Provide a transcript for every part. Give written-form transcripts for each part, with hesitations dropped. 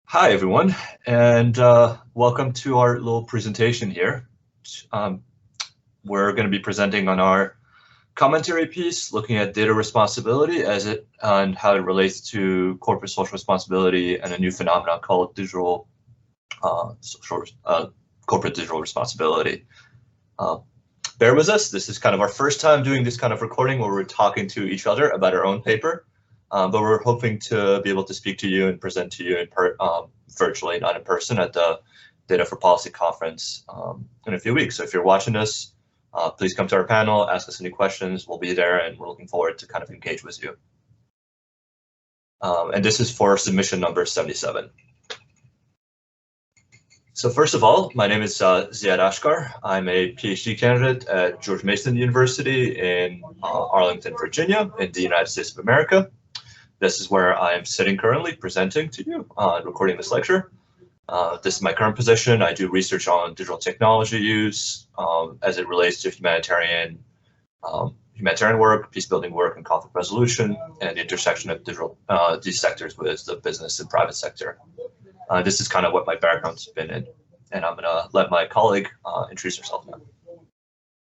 Hi, everyone, and welcome to our little presentation here. We're going to be presenting on our commentary piece, looking at data responsibility and how it relates to corporate social responsibility and a new phenomenon called corporate digital responsibility. Bear with us. This is kind of our first time doing this kind of recording where we're talking to each other about our own paper. But we're hoping to be able to speak to you and present to you virtually, not in person, at the Data for Policy conference in a few weeks. So if you're watching this, please come to our panel, ask us any questions. We'll be there, and we're looking forward to kind of engage with you. And this is for submission number 77. So first of all, my name is Ziad Achkar. I'm a PhD candidate at George Mason University in Arlington, Virginia, in the United States of America. This is where I am sitting currently presenting to you, recording this lecture. This is my current position. I do research on digital technology use as it relates to humanitarian work, peace building work, and conflict resolution, and the intersection of these sectors with the business and private sector. This is kind of what my background's been in, and I'm gonna let my colleague introduce herself now.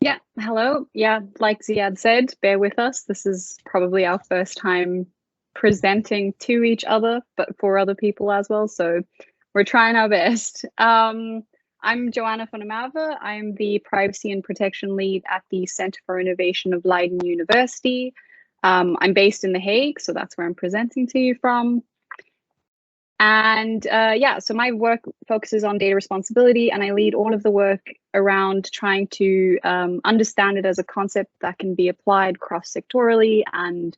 Yeah, hello. Yeah, like Ziad said, bear with us. This is probably our first time presenting to each other, but for other people as well. So we're trying our best. I'm Joanna von Merwe. I'm the Privacy and Protection Lead at the Center for Innovation of Leiden University. I'm based in The Hague, so that's where I'm presenting to you from. And yeah, so my work focuses on data responsibility, and I lead all of the work around trying to understand it as a concept that can be applied cross-sectorally and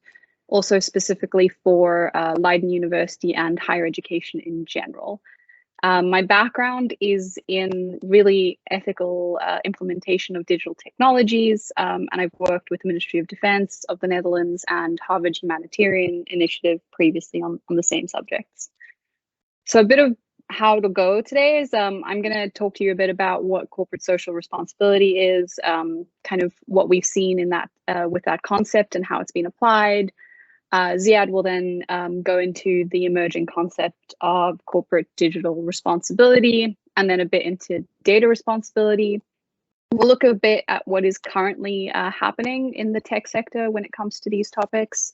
also specifically for Leiden University and higher education in general. My background is in really ethical implementation of digital technologies, and I've worked with the Ministry of Defense of the Netherlands and Harvard Humanitarian Initiative previously on the same subjects. So a bit of how it'll go today is I'm going to talk to you a bit about what corporate social responsibility is, kind of what we've seen in that with that concept and how it's been applied. Ziad will then go into the emerging concept of corporate digital responsibility, and then a bit into data responsibility. We'll look a bit at what is currently happening in the tech sector when it comes to these topics.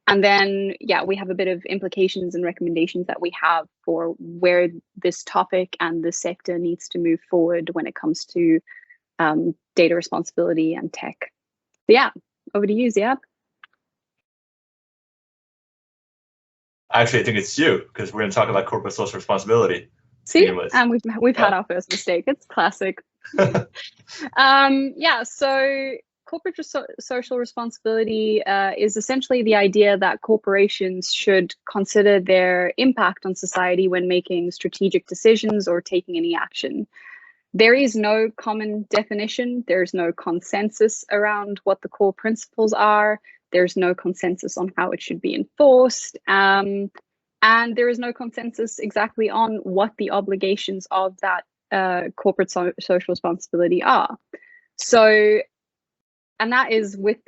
And then, yeah, we have a bit of implications and recommendations that we have for where this topic and the sector needs to move forward when it comes to data responsibility and tech. So yeah, over to you, Ziad. Actually, I think it's you, because we're going to talk about corporate social responsibility. See, and we've had our first mistake. It's classic. Yeah, so corporate social responsibility is essentially the idea that corporations should consider their impact on society when making strategic decisions or taking any action. There is no common definition. There's no consensus around what the core principles are. There's no consensus on how it should be enforced. And there is no consensus exactly on what the obligations of that corporate social responsibility are. So, and that is with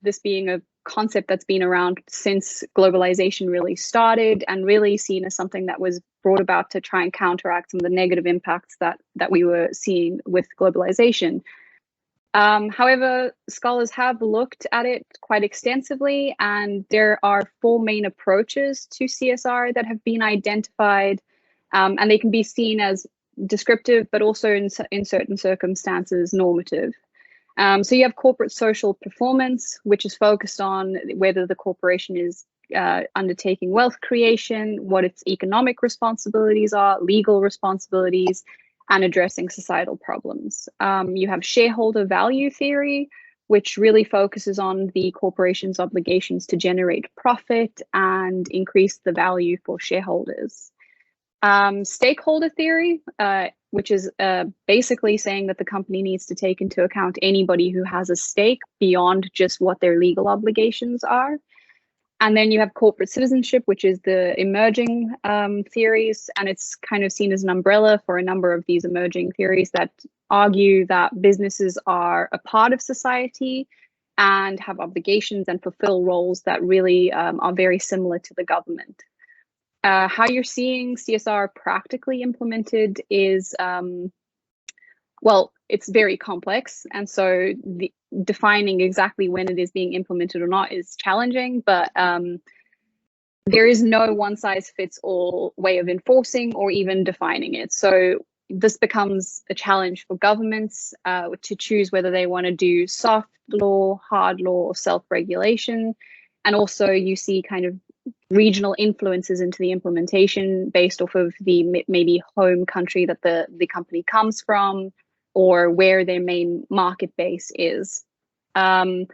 this being a concept that's been around since globalization really started and really seen as something that was brought about to try and counteract some of the negative impacts that we were seeing with globalization. However, scholars have looked at it quite extensively, and there are 4 main approaches to CSR that have been identified, and they can be seen as descriptive, but also in certain circumstances normative. So you have corporate social performance, which is focused on whether the corporation is undertaking wealth creation, what its economic responsibilities are, legal responsibilities, and addressing societal problems. You have shareholder value theory, which really focuses on the corporation's obligations to generate profit and increase the value for shareholders. Stakeholder theory, which is basically saying that the company needs to take into account anybody who has a stake beyond just what their legal obligations are. And then you have corporate citizenship, which is the emerging theories, and it's kind of seen as an umbrella for a number of these emerging theories that argue that businesses are a part of society and have obligations and fulfill roles that really are very similar to the government. How you're seeing CSR practically implemented is, well, it's very complex. And so defining exactly when it is being implemented or not is challenging, but there is no one size fits all way of enforcing or even defining it. So this becomes a challenge for governments to choose whether they want to do soft law, hard law, or self-regulation. And also you see kind of regional influences into the implementation based off of the maybe home country that the company comes from, or where their main market base is. And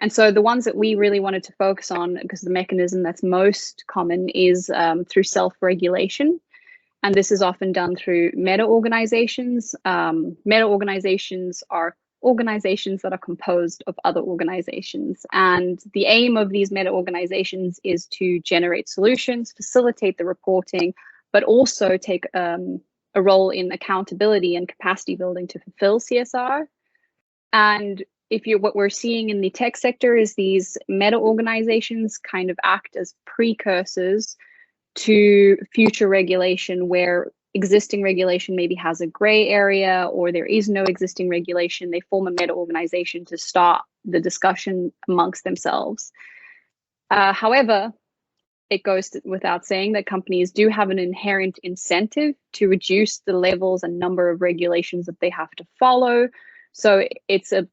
so the ones that we really wanted to focus on, because the mechanism that's most common is through self-regulation. And this is often done through meta-organizations. Meta-organizations are organizations that are composed of other organizations. And the aim of these meta-organizations is to generate solutions, facilitate the reporting, but also take a role in accountability and capacity building to fulfill CSR. And what we're seeing in the tech sector is these meta-organizations kind of act as precursors to future regulation, where existing regulation maybe has a gray area or there is no existing regulation. They form a meta-organization to start the discussion amongst themselves. However, it goes without saying that companies do have an inherent incentive to reduce the levels and number of regulations that they have to follow. So it's a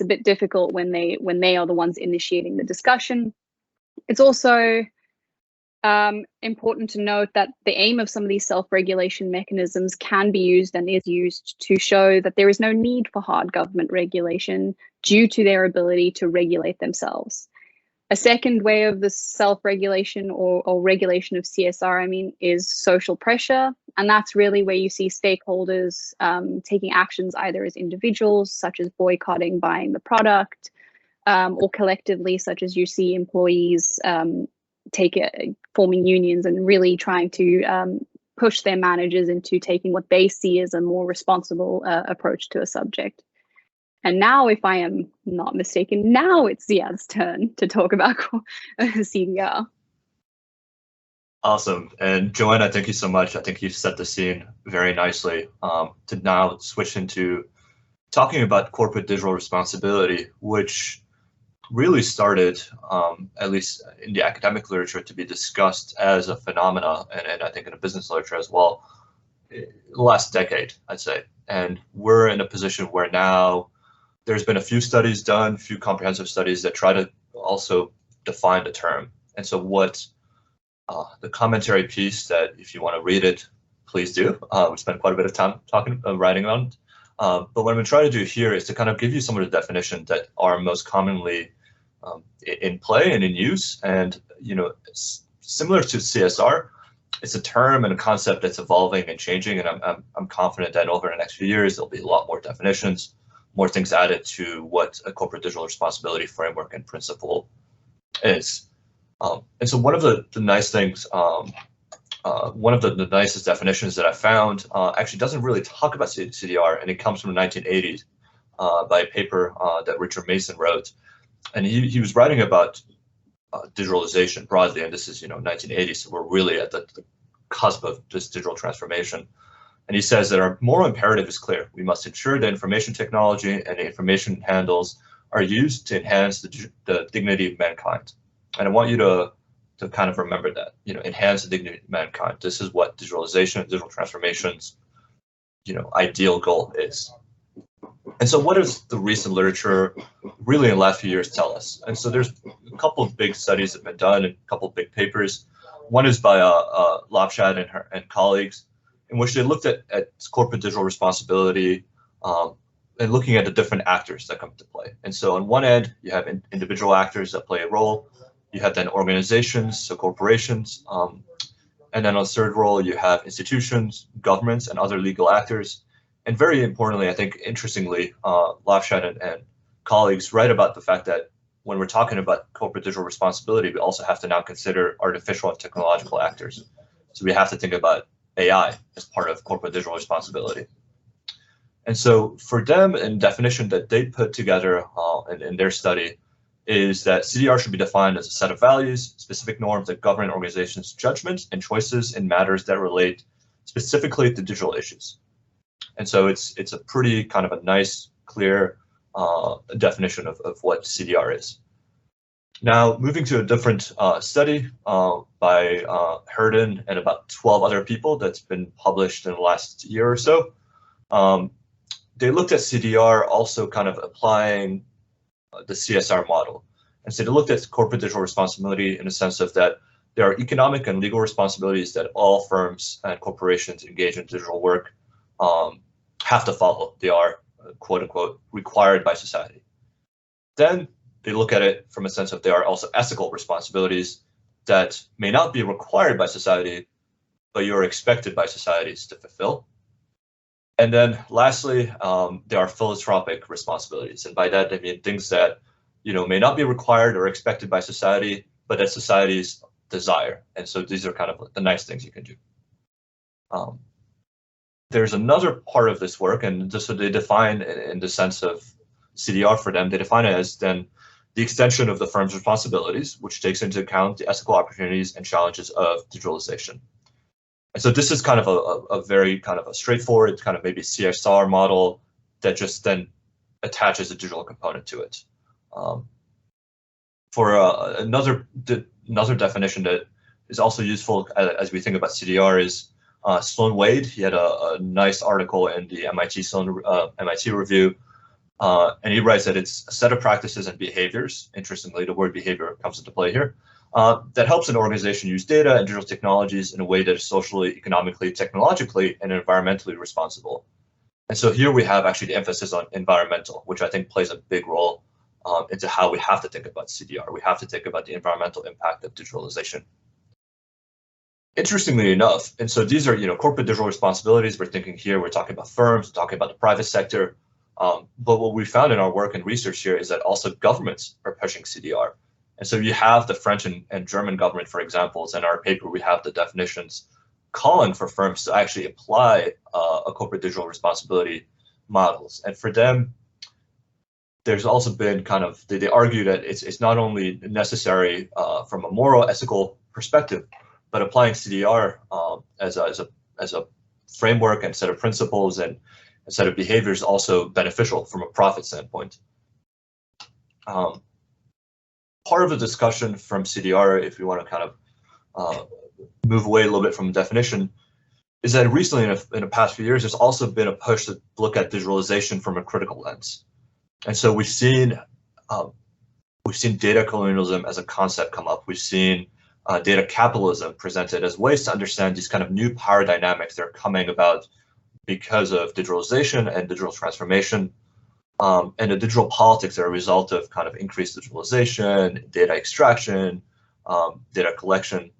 bit difficult when they are the ones initiating the discussion. It's also important to note that the aim of some of these self-regulation mechanisms can be used and is used to show that there is no need for hard government regulation due to their ability to regulate themselves. A second way of the self-regulation or regulation of CSR, is social pressure. And that's really where you see stakeholders taking actions either as individuals, such as boycotting, buying the product, or collectively, such as you see employees forming unions and really trying to push their managers into taking what they see as a more responsible approach to a subject. And now, if I am not mistaken, now it's Ziad's turn to talk about CDR. Awesome. And Joanna, thank you so much. I think you set the scene very nicely to now switch into talking about corporate digital responsibility, which really started, at least in the academic literature, to be discussed as a phenomena, and I think in the business literature as well, the last decade, I'd say. And we're in a position where now there's been a few studies done, few comprehensive studies that try to also define the term. And so what the commentary piece that, if you want to read it, please do. We spent quite a bit of time writing on it. But what I'm going to try to do here is to kind of give you some of the definitions that are most commonly in play and in use. And, similar to CSR, it's a term and a concept that's evolving and changing. And I'm confident that over the next few years, there'll be a lot more definitions, more things added to what a corporate digital responsibility framework and principle is. And so one of the nice things, one of the nicest definitions that I found actually doesn't really talk about CDR, and it comes from the 1980s by a paper that Richard Mason wrote. And he was writing about digitalization broadly, and this is 1980s, so we're really at the cusp of this digital transformation. And he says that our moral imperative is clear. We must ensure that information technology and the information handles are used to enhance the dignity of mankind. And I want you to kind of remember that, enhance the dignity of mankind. This is what digitalization, digital transformation's, ideal goal is. And so what does the recent literature really in the last few years tell us? And so there's a couple of big studies that have been done, and a couple of big papers. One is by Lopshad and colleagues, in which they looked at corporate digital responsibility and looking at the different actors that come into play. And so on one end, you have individual actors that play a role. You have then organizations, so corporations. And then on the third role, you have institutions, governments, and other legal actors. And very importantly, I think, interestingly, Lopshad and colleagues write about the fact that when we're talking about corporate digital responsibility, we also have to now consider artificial and technological actors. So we have to think about AI as part of corporate digital responsibility. And so for them, in definition that they put together in their study, is that CDR should be defined as a set of values, specific norms that govern an organization's judgment and choices in matters that relate specifically to digital issues. And so it's a pretty kind of a nice, clear definition of what CDR is. Now, moving to a different study by Herden and about 12 other people that's been published in the last year or so. They looked at CDR also kind of applying the CSR model. And so they looked at corporate digital responsibility in the sense of that there are economic and legal responsibilities that all firms and corporations engaged in digital work have to follow. They are, quote unquote, required by society. Then they look at it from a sense of there are also ethical responsibilities that may not be required by society, but you're expected by societies to fulfill. And then lastly, there are philanthropic responsibilities. And by that, I mean things that, may not be required or expected by society, but that societies desire. And so these are kind of the nice things you can do. There's another part of this work, and just so they define in the sense of CDR for them, they define it as then the extension of the firm's responsibilities, which takes into account the ethical opportunities and challenges of digitalization. And so this is kind of a very kind of a straightforward kind of maybe CSR model that just then attaches a digital component to it. For another definition that is also useful as we think about CDR is Sloan Wade. He had a nice article in the MIT Review, and he writes that it's a set of practices and behaviors. Interestingly, the word behavior comes into play here. That helps an organization use data and digital technologies in a way that is socially, economically, technologically, and environmentally responsible. And so here we have actually the emphasis on environmental, which I think plays a big role into how we have to think about CDR. We have to think about the environmental impact of digitalization. Interestingly enough, and so these are corporate digital responsibilities. We're thinking here, we're talking about firms, we're talking about the private sector. But what we found in our work and research here is that also governments are pushing CDR. And so you have the French and German government, for examples. In our paper, we have the definitions calling for firms to actually apply a corporate digital responsibility models. And for them, there's also been kind of, they argue that it's not only necessary from a moral, ethical perspective, but applying CDR as a framework and set of principles and a set of behaviors also beneficial from a profit standpoint. Part of the discussion from CDR, if you want to kind of move away a little bit from definition, is that recently in the past few years, there's also been a push to look at digitalization from a critical lens. And so we've seen data colonialism as a concept come up. We've seen data capitalism presented as ways to understand these kind of new power dynamics that are coming about because of digitalization and digital transformation. And the digital politics are a result of kind of increased digitalization, data extraction, data collection.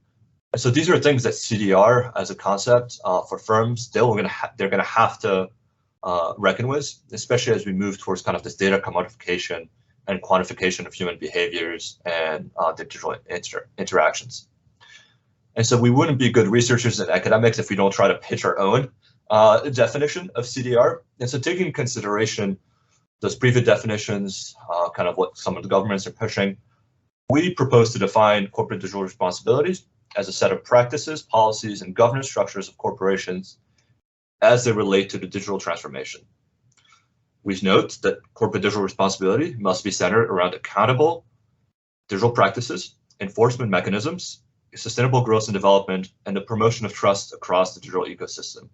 And so these are things that CDR as a concept for firms, they're going to have to reckon with, especially as we move towards kind of this data commodification and quantification of human behaviors and digital interactions. And so we wouldn't be good researchers and academics if we don't try to pitch our own definition of CDR. And so taking into consideration those previous definitions, kind of what some of the governments are pushing, we propose to define corporate digital responsibilities as a set of practices, policies, and governance structures of corporations as they relate to the digital transformation. We note that corporate digital responsibility must be centered around accountable digital practices, enforcement mechanisms, sustainable growth and development, and the promotion of trust across the digital ecosystem.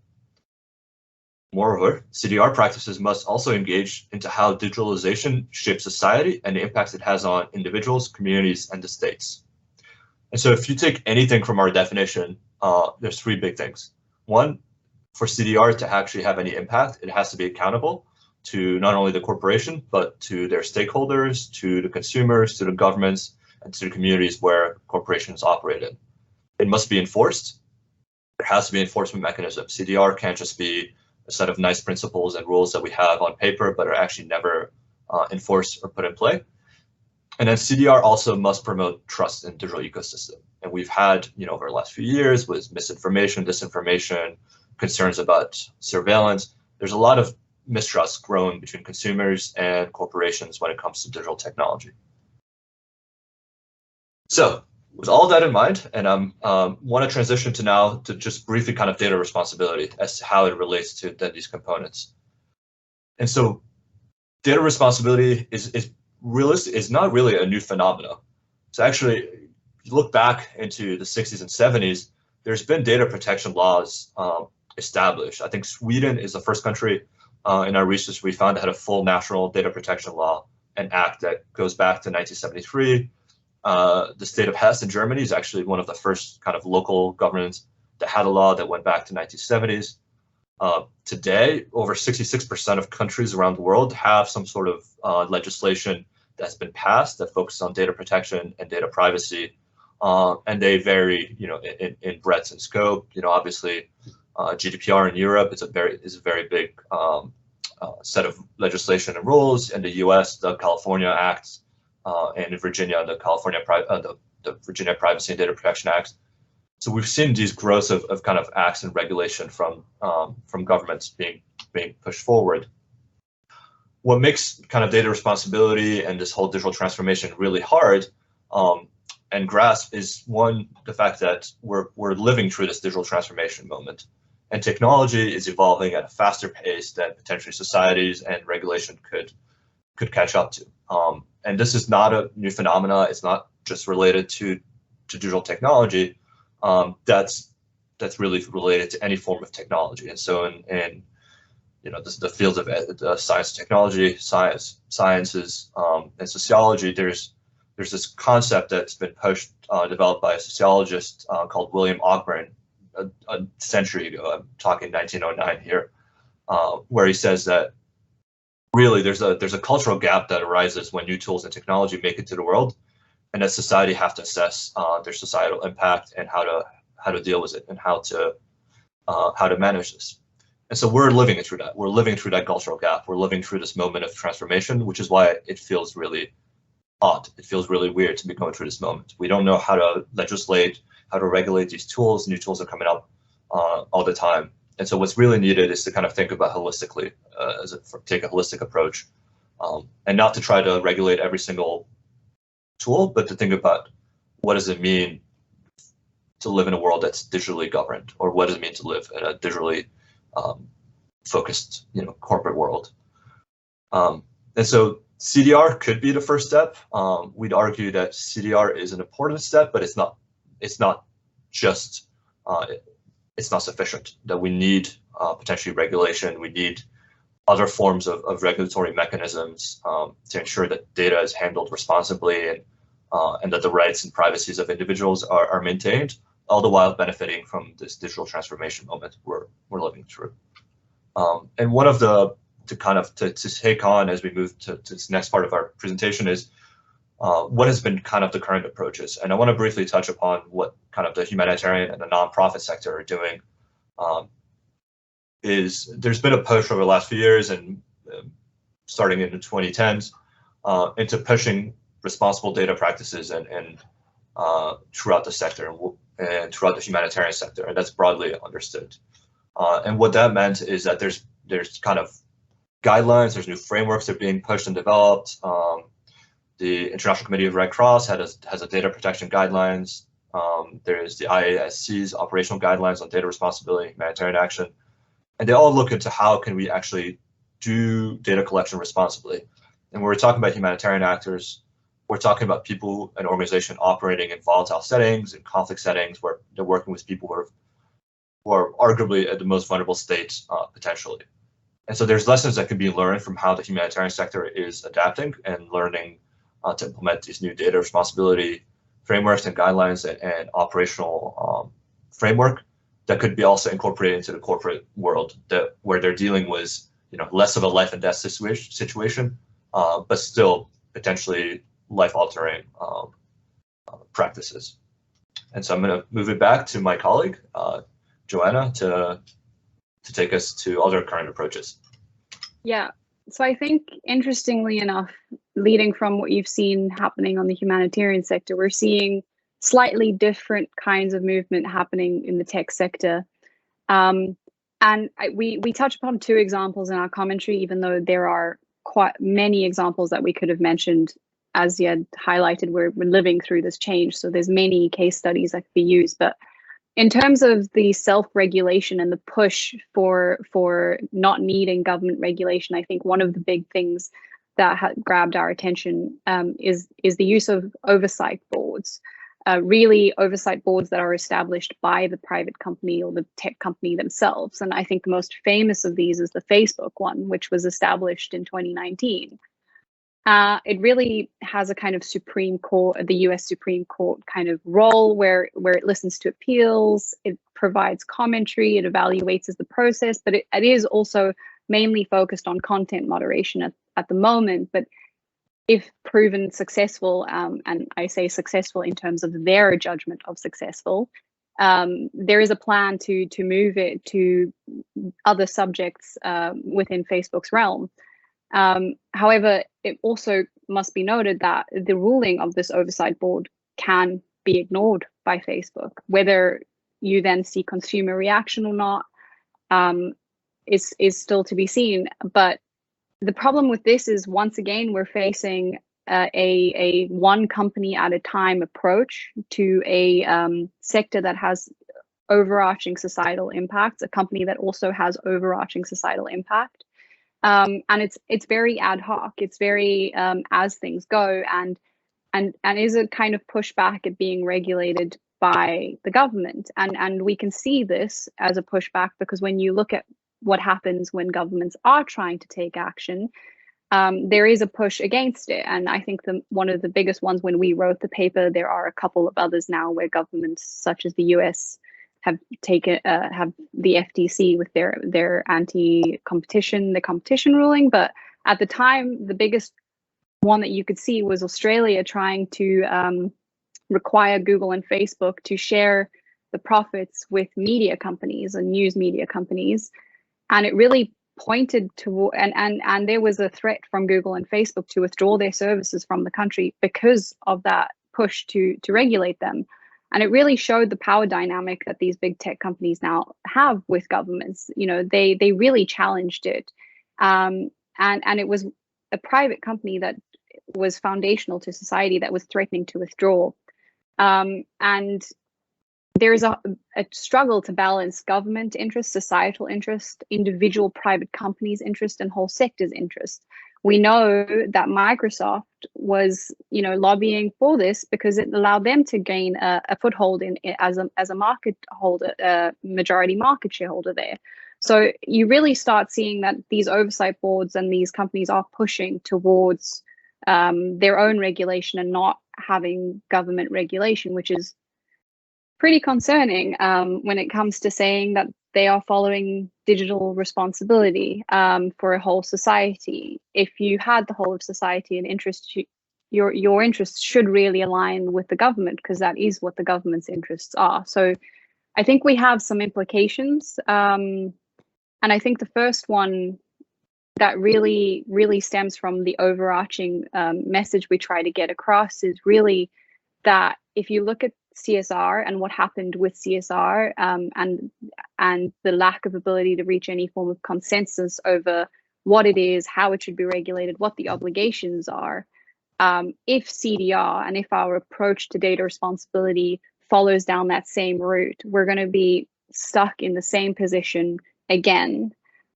Moreover, CDR practices must also engage into how digitalization shapes society and the impacts it has on individuals, communities, and the states. And so if you take anything from our definition, there's three big things. One, for CDR to actually have any impact, it has to be accountable to not only the corporation, but to their stakeholders, to the consumers, to the governments, and to the communities where corporations operate in. It must be enforced. There has to be enforcement mechanisms. CDR can't just be a set of nice principles and rules that we have on paper, but are actually never enforced or put in play. And then CDR also must promote trust in digital ecosystem. And we've had, over the last few years with misinformation, disinformation, concerns about surveillance, there's a lot of mistrust growing between consumers and corporations when it comes to digital technology. So with all that in mind, and I want to transition to now to just briefly kind of data responsibility as to how it relates to these components. And so data responsibility is not really a new phenomenon. So actually, if you look back into the 60s and 70s, there's been data protection laws established. I think Sweden is the first country in our research we found that had a full national data protection law and act that goes back to 1973. The state of Hesse in Germany is actually one of the first kind of local governments that had a law that went back to 1970s. Today, over 66% of countries around the world have some sort of legislation that's been passed that focuses on data protection and data privacy, and they vary, in breadth and scope. Obviously, GDPR in Europe is a very big set of legislation and rules. In the U.S., the California Act, and in Virginia, the Virginia Privacy and Data Protection Act. So we've seen these growths of kind of acts and regulation from governments being pushed forward. What makes kind of data responsibility and this whole digital transformation really hard and grasp is, one, the fact that we're living through this digital transformation moment, and technology is evolving at a faster pace than potentially societies and regulation could catch up to. And this is not a new phenomena. It's not just related to digital technology. That's really related to any form of technology. And so in the fields of science, technology, sciences, and sociology, there's this concept that's been developed by a sociologist called William Ogburn a century ago. I'm talking 1909 here, where he says that really there's a cultural gap that arises when new tools and technology make it to the world, and that society have to assess their societal impact and how to deal with it and how to manage this. And so we're living through that. We're living through that cultural gap. We're living through this moment of transformation, which is why it feels really odd. It feels really weird to be going through this moment. We don't know how to legislate, how to regulate these tools. New tools are coming up all the time. And so what's really needed is to kind of think about holistically, take a holistic approach, and not to try to regulate every single tool, but to think about what does it mean to live in a world that's digitally governed, or what does it mean to live in a digitally focused, corporate world. And so CDR could be the first step. We'd argue that CDR is an important step, but it's not just it's not sufficient. That we need potentially regulation. We need other forms of regulatory mechanisms to ensure that data is handled responsibly and that the rights and privacies of individuals are maintained, all the while benefiting from this digital transformation moment we're living through. And one of the to take on as we move to this next part of our presentation is what has been kind of the current approaches. And I want to briefly touch upon what kind of the humanitarian and the nonprofit sector are doing. There's been a push over the last few years and starting in the 2010s into pushing responsible data practices and throughout the sector and throughout the humanitarian sector, and that's broadly understood. And what that meant is that there's kind of guidelines, there's new frameworks that are being pushed and developed. The International Committee of Red Cross has a data protection guidelines. There's the IASC's operational guidelines on data responsibility, humanitarian action, and they all look into how can we actually do data collection responsibly. And when we're talking about humanitarian actors, we're talking about people and organizations operating in volatile settings, in conflict settings, where they're working with people who are arguably at the most vulnerable states potentially. And so there's lessons that can be learned from how the humanitarian sector is adapting and learning to implement these new data responsibility frameworks and guidelines and operational framework that could be also incorporated into the corporate world, where they're dealing with less of a life and death situation, but still potentially life-altering practices. And so I'm going to move it back to my colleague, Joanna, to take us to other current approaches. Yeah, so I think interestingly enough, leading from what you've seen happening on the humanitarian sector, we're seeing slightly different kinds of movement happening in the tech sector. And we touch upon two examples in our commentary, even though there are quite many examples that we could have mentioned as Ziad highlighted, we're living through this change. So there's many case studies that could be used. But in terms of the self-regulation and the push for not needing government regulation, I think one of the big things that grabbed our attention is the use of oversight boards. Really oversight boards that are established by the private company or the tech company themselves. And I think the most famous of these is the Facebook one, which was established in 2019. It really has a kind of Supreme Court, the US Supreme Court kind of role where it listens to appeals, it provides commentary, it evaluates the process, but it is also mainly focused on content moderation at the moment. But if proven successful, and I say successful in terms of their judgment of successful, there is a plan to move it to other subjects within Facebook's realm. However, it also must be noted that the ruling of this oversight board can be ignored by Facebook. Whether you then see consumer reaction or not is still to be seen. But the problem with this is, once again, we're facing a one company at a time approach to a sector that has overarching societal impacts, a company that also has overarching societal impact. And it's very ad hoc. It's very as things go, and is a kind of pushback at being regulated by the government. And we can see this as a pushback because when you look at what happens when governments are trying to take action, there is a push against it. And I think one of the biggest ones when we wrote the paper, there are a couple of others now where governments such as the US have taken have the FTC with their anti-competition, the competition ruling. But at the time, the biggest one that you could see was Australia trying to require Google and Facebook to share the profits with media companies and news media companies. And it really pointed to, and there was a threat from Google and Facebook to withdraw their services from the country because of that push to regulate them. And it really showed the power dynamic that these big tech companies now have with governments. You know, they really challenged it. And it was a private company that was foundational to society that was threatening to withdraw. And there's a struggle to balance government interest, societal interest, individual private companies' interest, and whole sectors' interest. We know that Microsoft was, lobbying for this because it allowed them to gain a foothold in as a market holder, majority market shareholder there. So you really start seeing that these oversight boards and these companies are pushing towards their own regulation and not having government regulation, which is pretty concerning when it comes to saying that they are following digital responsibility for a whole society. If you had the whole of society and interest, your interests should really align with the government, because that is what the government's interests are. So I think we have some implications. And I think the first one that really stems from the overarching message we try to get across is really that if you look at CSR and what happened with CSR and the lack of ability to reach any form of consensus over what it is, how it should be regulated, what the obligations are, if CDR and if our approach to data responsibility follows down that same route, we're going to be stuck in the same position again.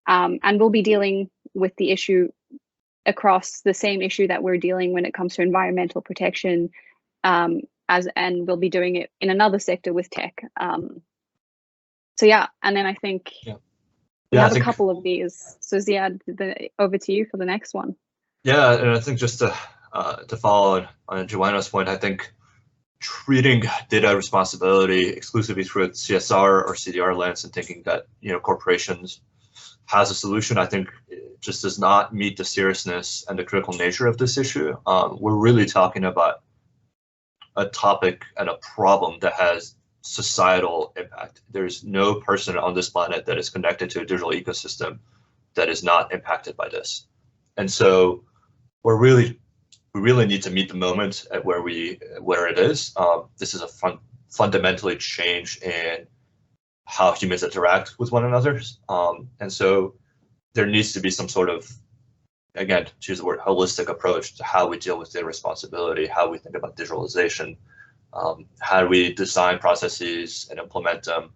And we'll be dealing with the issue across the same issue that we're dealing when it comes to environmental protection, and we'll be doing it in another sector with tech. So yeah, and then I think we have a couple of these. So Ziad, over to you for the next one. Yeah, and I think just to follow on Joanna's point, I think treating data responsibility exclusively through a CSR or CDR lens and thinking that corporations has a solution, I think it just does not meet the seriousness and the critical nature of this issue. We're really talking about a topic and a problem that has societal impact. There's no person on this planet that is connected to a digital ecosystem that is not impacted by this. And so we really need to meet the moment at where it is. This is a fundamentally change in how humans interact with one another. And so there needs to be some sort of again, to use the word holistic approach to how we deal with data responsibility, how we think about digitalization, how do we design processes and implement them.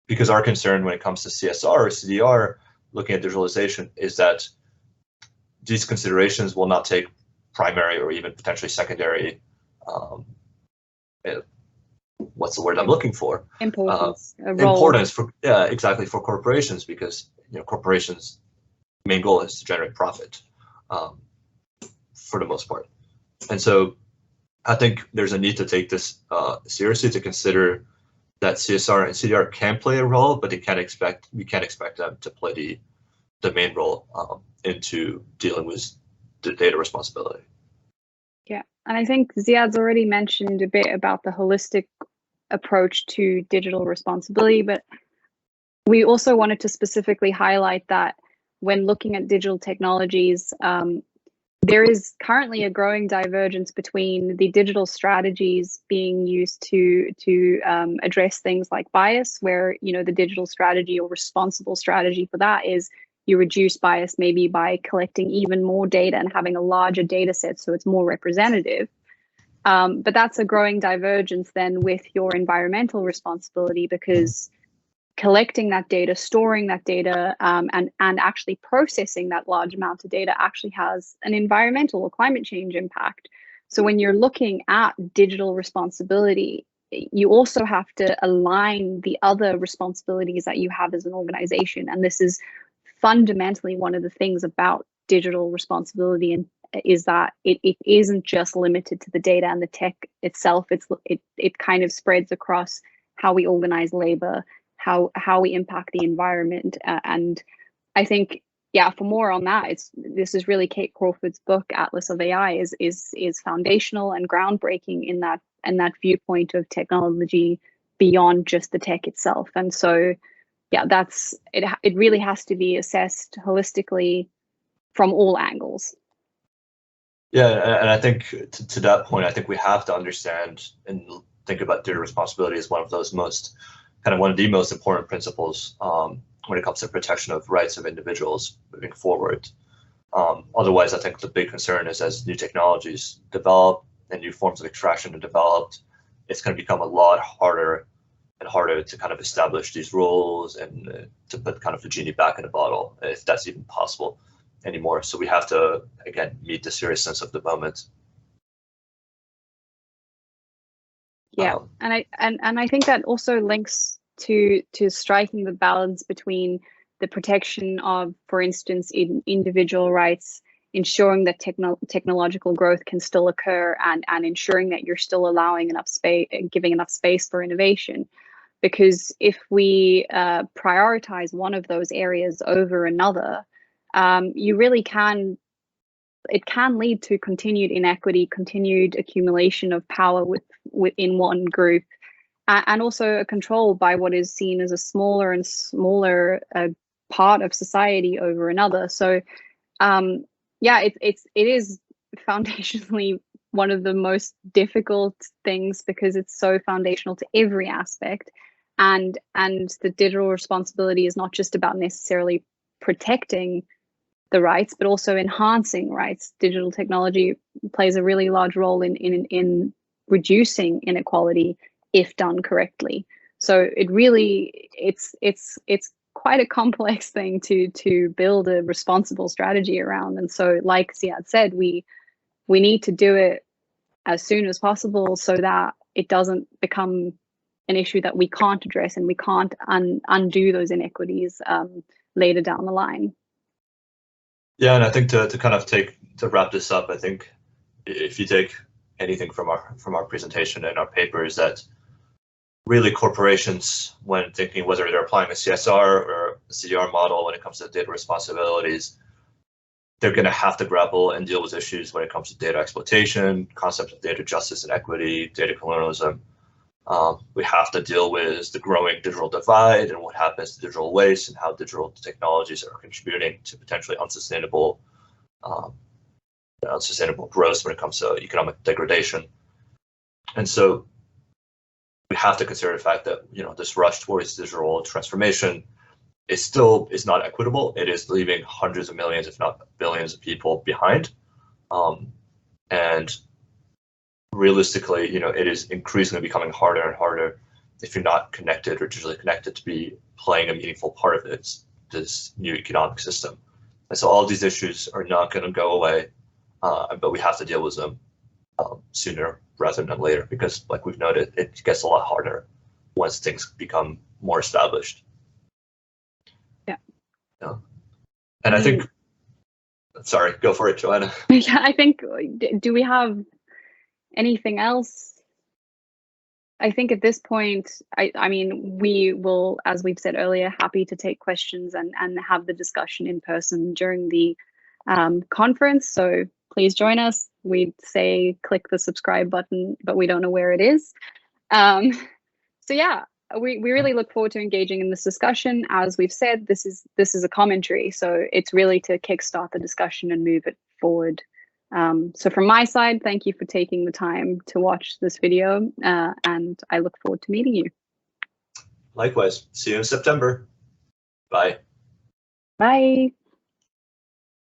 Because our concern when it comes to CSR or CDR, looking at digitalization, is that these considerations will not take primary or even potentially secondary, what's the word I'm looking for? Importance. Importance for, yeah, exactly, for corporations, because corporations' main goal is to generate profit for the most part. And so I think there's a need to take this seriously, to consider that CSR and CDR can play a role, but we can't expect them to play the main role into dealing with the data responsibility. Yeah, and I think Ziad's already mentioned a bit about the holistic approach to digital responsibility, but we also wanted to specifically highlight that when looking at digital technologies, there is currently a growing divergence between the digital strategies being used to address things like bias, where the digital strategy or responsible strategy for that is you reduce bias maybe by collecting even more data and having a larger data set so it's more representative. But that's a growing divergence then with your environmental responsibility, because collecting that data, storing that data, and actually processing that large amount of data actually has an environmental or climate change impact. So when you're looking at digital responsibility, you also have to align the other responsibilities that you have as an organization. And this is fundamentally one of the things about digital responsibility, and is that it isn't just limited to the data and the tech itself. It kind of spreads across how we organize labor, how we impact the environment, and I think, yeah, for more on that, this is really Kate Crawford's book Atlas of AI is foundational and groundbreaking in that viewpoint of technology beyond just the tech itself. And so, yeah, that's it. It really has to be assessed holistically from all angles. Yeah, and I think to that point, I think we have to understand and think about data responsibility as one of the most important principles when it comes to protection of rights of individuals moving forward. Otherwise, I think the big concern is, as new technologies develop and new forms of extraction are developed, it's going to become a lot harder and harder to kind of establish these rules and to put kind of the genie back in the bottle, if that's even possible anymore. So we have to, again, meet the seriousness of the moment. Yeah, and I think that also links to striking the balance between the protection of, for instance, individual rights, ensuring that technological growth can still occur, and ensuring that you're still allowing enough space, giving enough space for innovation. Because if we prioritize one of those areas over another, you really can. It can lead to continued inequity, continued accumulation of power within one group, and also a control by what is seen as a smaller and smaller part of society over another. So, yeah, it is foundationally one of the most difficult things, because it's so foundational to every aspect, and the digital responsibility is not just about necessarily protecting the rights, but also enhancing rights. Digital technology plays a really large role in reducing inequality if done correctly. So it's quite a complex thing to build a responsible strategy around. And so, like Ziad said, we need to do it as soon as possible so that it doesn't become an issue that we can't address, and we can't undo those inequities later down the line. Yeah, and I think to wrap this up, I think if you take anything from our presentation and our papers, that really corporations, when thinking whether they're applying a CSR or a CDR model when it comes to data responsibilities, they're going to have to grapple and deal with issues when it comes to data exploitation, concepts of data justice and equity, data colonialism. We have to deal with the growing digital divide and what happens to digital waste, and how digital technologies are contributing to potentially unsustainable growth when it comes to economic degradation. And so we have to consider the fact that this rush towards digital transformation it still is not equitable. It is leaving hundreds of millions, if not billions of people behind. And realistically, it is increasingly becoming harder and harder if you're not connected or digitally connected to be playing a meaningful part of this new economic system. And so all of these issues are not going to go away, but we have to deal with them sooner rather than later, because like we've noted, it gets a lot harder once things become more established. Yeah. And I think, sorry, go for it, Joanna. Yeah, I think, do we have anything else? I think at this point, I mean, we will, as we've said earlier, happy to take questions and have the discussion in person during the conference. So please join us. We'd say click the subscribe button, but we don't know where it is. So yeah, we really look forward to engaging in this discussion. As we've said, this is a commentary, so it's really to kickstart the discussion and move it forward. So from my side, thank you for taking the time to watch this video, and I look forward to meeting you. Likewise. See you in September. Bye. Bye.